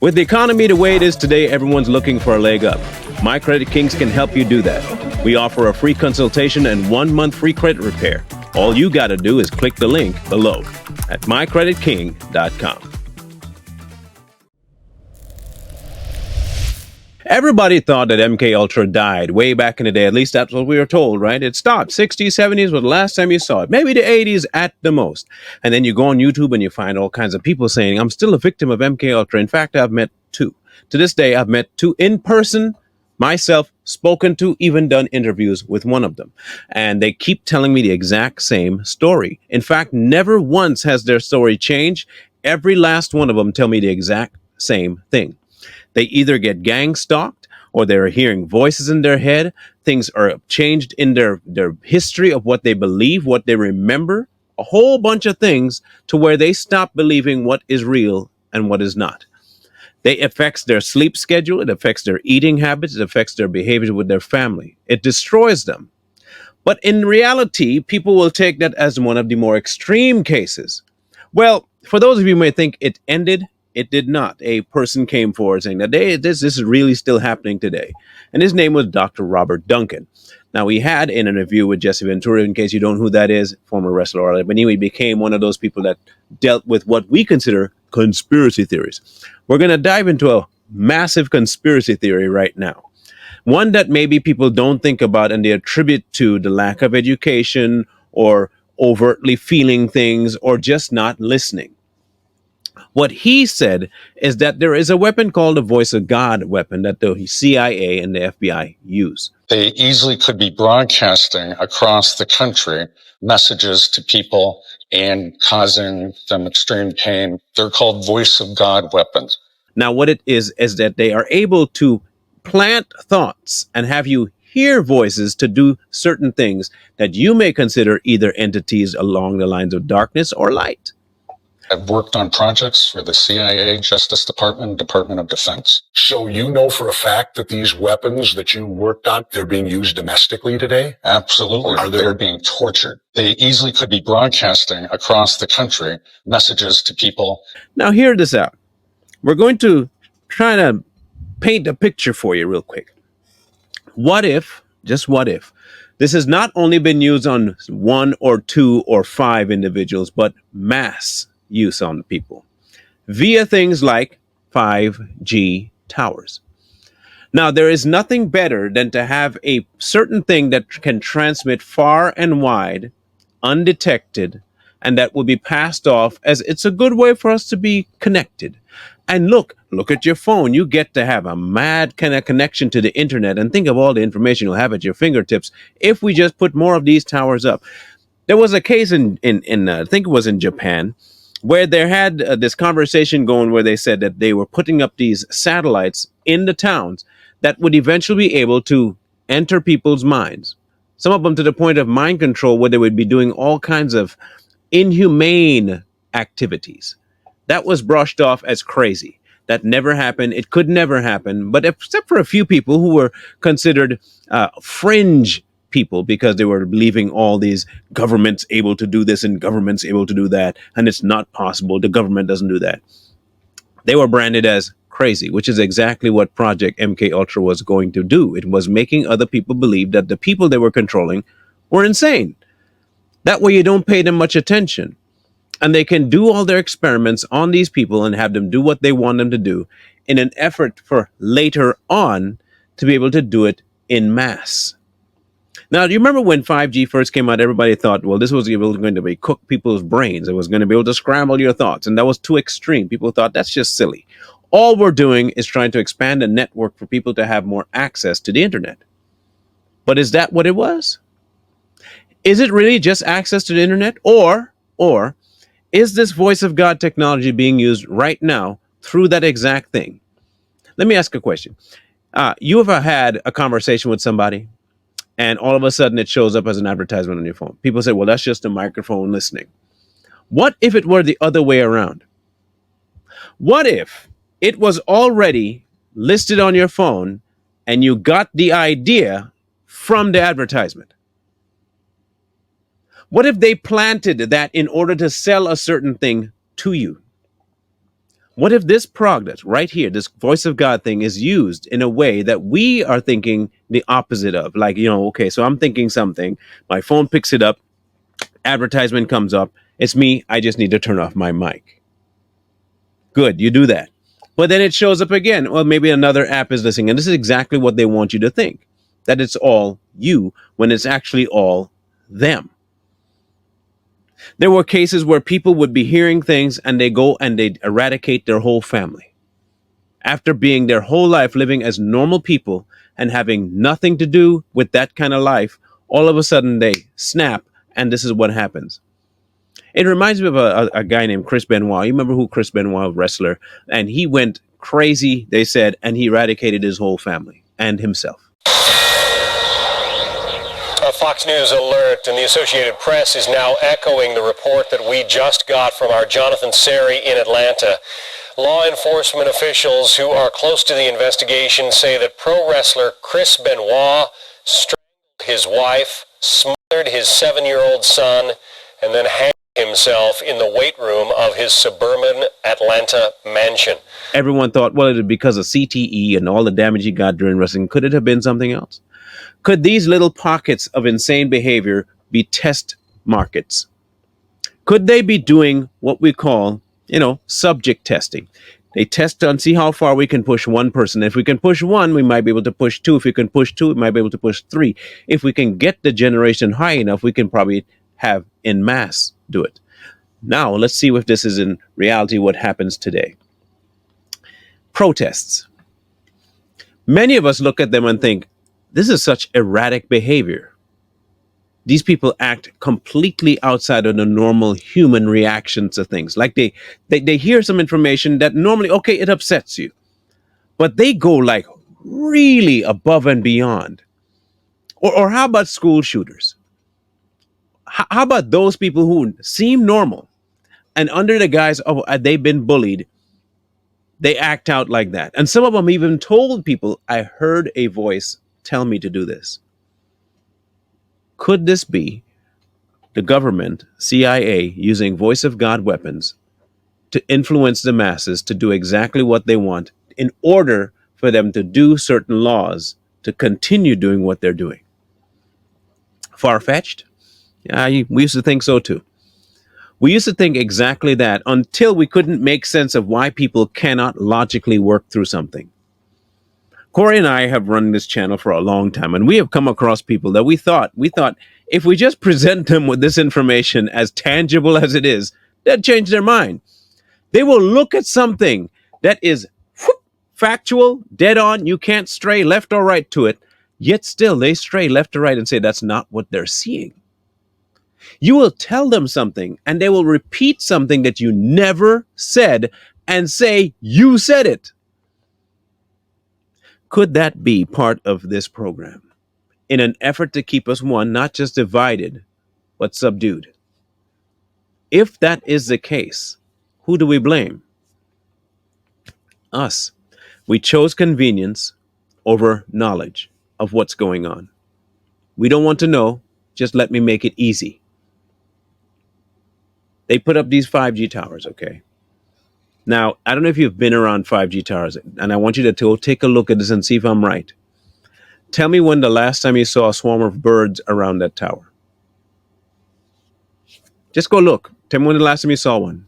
With the economy the way it is today, everyone's looking for a leg up. My Credit Kings can help you do that. We offer a free consultation and 1 month free credit repair. All you got to do is click the link below at mykreditking.com. Everybody thought that mkultra died way back in the day. At least that's what we were told, right? It stopped. 60s, 70s was the last time you saw it. Maybe the 80s at the most. And then you go on YouTube and you find all kinds of people saying, I'm still a victim of mkultra. In fact, I've met two. To this day, I've met two in person, myself, spoken to, even done interviews with one of them. And they keep telling me the exact same story. In fact, never once has their story changed. Every last one of them tell me the exact same thing. They either get gang stalked or they're hearing voices in their head. Things are changed in their history of what they believe, what they remember, a whole bunch of things to where they stop believing what is real and what is not. It affects their sleep schedule. It affects their eating habits. It affects their behavior with their family. It destroys them. But in reality, people will take that as one of the more extreme cases. Well, for those of you who may think it ended, it did not. A person came forward saying that this is really still happening today. And his name was Dr. Robert Duncan. Now, we had an interview with Jesse Ventura, in case you don't know who that is, former wrestler, but he became one of those people that dealt with what we consider conspiracy theories. We're going to dive into a massive conspiracy theory right now. One that maybe people don't think about and they attribute to the lack of education or overtly feeling things or just not listening. What he said is that there is a weapon called the voice of God weapon that the CIA and the FBI use. They easily could be broadcasting across the country messages to people and causing them extreme pain. They're called voice of God weapons. Now, what it is that they are able to plant thoughts and have you hear voices to do certain things that you may consider either entities along the lines of darkness or light. I've worked on projects for the CIA, Justice Department, Department of Defense. So you know for a fact that these weapons that you worked on, they're being used domestically today? Absolutely. They're being tortured. They easily could be broadcasting across the country messages to people. Now, hear this out. We're going to try to paint a picture for you real quick. What if, just what if, this has not only been used on 1 or 2 or 5 individuals, but mass use on people via things like 5G towers. Now, there is nothing better than to have a certain thing that can transmit far and wide, undetected, and that will be passed off as it's a good way for us to be connected. And look at your phone. You get to have a mad kind of connection to the internet, and think of all the information you'll have at your fingertips if we just put more of these towers up. There was a case in I think it was in Japan, where there had this conversation going where they said that they were putting up these satellites in the towns that would eventually be able to enter people's minds. Some of them to the point of mind control, where they would be doing all kinds of inhumane activities. That was brushed off as crazy. That never happened. It could never happen. But except for a few people who were considered fringe people, because they were believing all these governments able to do this and governments able to do that, and it's not possible. The government doesn't do that. They were branded as crazy, which is exactly what Project mkultra was going to do. It was making other people believe that the people they were controlling were insane. That way you don't pay them much attention. And they can do all their experiments on these people and have them do what they want them to do in an effort for later on to be able to do it in mass. Now, do you remember when 5G first came out, everybody thought, well, this was going to be cook people's brains. It was going to be able to scramble your thoughts. And that was too extreme. People thought that's just silly. All we're doing is trying to expand a network for people to have more access to the internet. But is that what it was? Is it really just access to the internet? Or is this voice of God technology being used right now through that exact thing? Let me ask a question. You ever had a conversation with somebody, and all of a sudden it shows up as an advertisement on your phone? People say, well, that's just a microphone listening. What if it were the other way around? What if it was already listed on your phone and you got the idea from the advertisement? What if they planted that in order to sell a certain thing to you? What if this product right here, this voice of God thing, is used in a way that we are thinking the opposite of? Like, okay, so I'm thinking something, my phone picks it up, advertisement comes up, it's me, I just need to turn off my mic. Good, you do that. But then it shows up again. Well, maybe another app is listening. And this is exactly what they want you to think, that it's all you when it's actually all them. There were cases where people would be hearing things and they go and they eradicate their whole family. After being their whole life living as normal people and having nothing to do with that kind of life, all of a sudden they snap and this is what happens. It reminds me of a guy named Chris Benoit. You remember who Chris Benoit, wrestler? And he went crazy, they said, and he eradicated his whole family and himself. A Fox News alert, and the Associated Press is now echoing the report that we just got from our Jonathan Seri in Atlanta. Law enforcement officials who are close to the investigation say that pro wrestler Chris Benoit strangled his wife, smothered his 7-year-old son, and then hanged himself in the weight room of his suburban Atlanta mansion. Everyone thought, well, it was because of CTE and all the damage he got during wrestling. Could it have been something else? Could these little pockets of insane behavior be test markets? Could they be doing what we call, subject testing? They test and see how far we can push one person. If we can push one, we might be able to push two. If we can push two, we might be able to push three. If we can get the generation high enough, we can probably have en masse do it. Now, let's see if this is in reality what happens today. Protests. Many of us look at them and think, this is such erratic behavior. These people act completely outside of the normal human reaction to things. Like they hear some information that normally, okay, it upsets you. But they go like really above and beyond. Or how about school shooters? How about those people who seem normal and under the guise of they've been bullied, they act out like that? And some of them even told people, I heard a voice tell me to do this. Could this be the government, CIA, using voice of God weapons to influence the masses to do exactly what they want in order for them to do certain laws to continue doing what they're doing? Far-fetched? Yeah, we used to think so too. We used to think exactly that until we couldn't make sense of why people cannot logically work through something. Corey and I have run this channel for a long time, and we have come across people that we thought if we just present them with this information as tangible as it is, they'd change their mind. They will look at something that is factual, dead on, you can't stray left or right to it, yet still they stray left or right and say that's not what they're seeing. You will tell them something, and they will repeat something that you never said and say, you said it. Could that be part of this program in an effort to keep us, one, not just divided, but subdued? If that is the case, who do we blame? Us. We chose convenience over knowledge of what's going on. We don't want to know, just let me make it easy. They put up these 5G towers, okay? Now, I don't know if you've been around 5G towers, and I want you to take a look at this and see if I'm right. Tell me when the last time you saw a swarm of birds around that tower. Just go look. Tell me when the last time you saw one.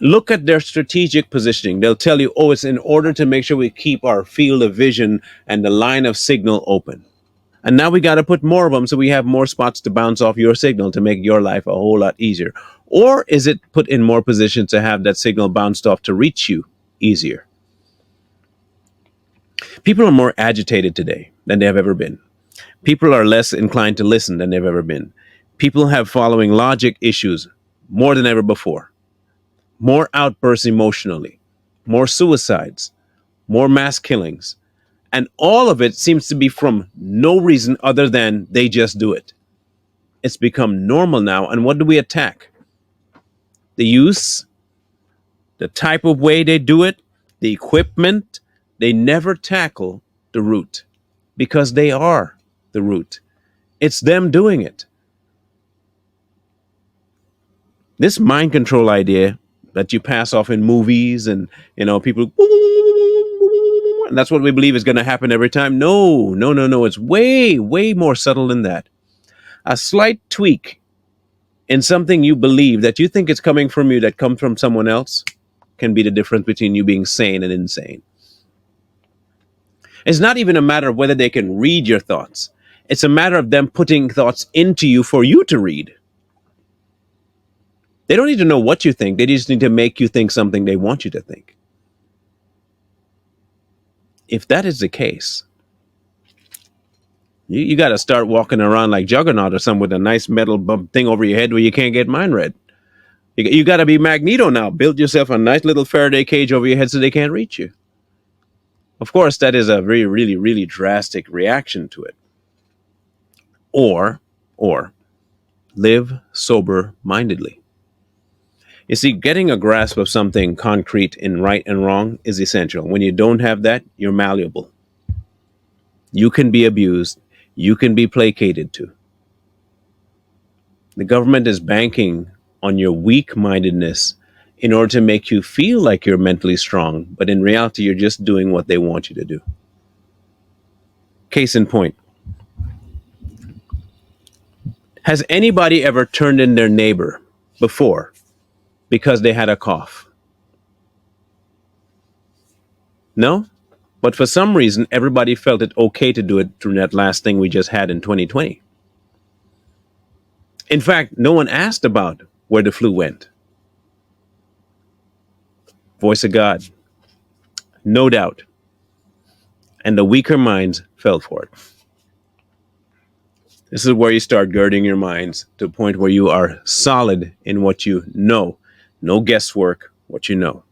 Look at their strategic positioning. They'll tell you, oh, it's in order to make sure we keep our field of vision and the line of signal open. And now we got to put more of them so we have more spots to bounce off your signal to make your life a whole lot easier. Or is it put in more positions to have that signal bounced off to reach you easier? People are more agitated today than they have ever been. People are less inclined to listen than they've ever been. People have following logic issues more than ever before. More outbursts emotionally, more suicides, more mass killings. And all of it seems to be from no reason other than they just do it. It's become normal now. And what do we attack? The use, the type of way they do it, the equipment. They never tackle the root because they are the root. It's them doing it. This mind control idea that you pass off in movies and, people, and that's what we believe is going to happen every time. No, no, no, no. It's way, way more subtle than that. A slight tweak in something you believe that you think is coming from you that comes from someone else can be the difference between you being sane and insane. It's not even a matter of whether they can read your thoughts. It's a matter of them putting thoughts into you for you to read. They don't need to know what you think. They just need to make you think something they want you to think. If that is the case, you got to start walking around like Juggernaut or something with a nice metal thing over your head where you can't get mind read. You got to be Magneto now. Build yourself a nice little Faraday cage over your head so they can't reach you. Of course, that is a very, really, really drastic reaction to it. Or live sober-mindedly. You see, getting a grasp of something concrete in right and wrong is essential. When you don't have that, you're malleable. You can be abused. You can be placated to. The government is banking on your weak-mindedness in order to make you feel like you're mentally strong, but in reality, you're just doing what they want you to do. Case in point. Has anybody ever turned in their neighbor before because they had a cough? No? But for some reason, everybody felt it okay to do it during that last thing we just had in 2020. In fact, no one asked about where the flu went. Voice of God. No doubt. And the weaker minds fell for it. This is where you start girding your minds to a point where you are solid in what you know. No guesswork, what you know.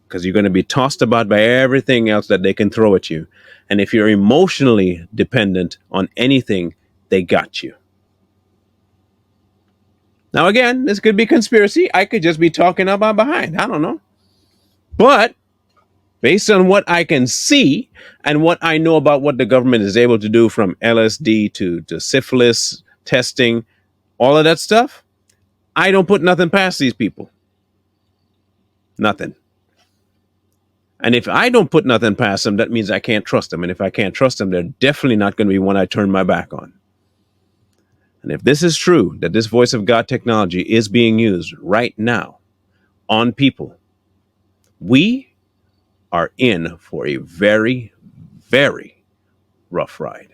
Because you're going to be tossed about by everything else that they can throw at you. And if you're emotionally dependent on anything, they got you. Now, again, this could be conspiracy. I could just be talking up my behind. I don't know. But based on what I can see and what I know about what the government is able to do, from LSD to syphilis testing, all of that stuff, I don't put nothing past these people. Nothing. And if I don't put nothing past them, that means I can't trust them. And if I can't trust them, they're definitely not going to be one I turn my back on. And if this is true, that this voice of God technology is being used right now on people, we are in for a very, very rough ride.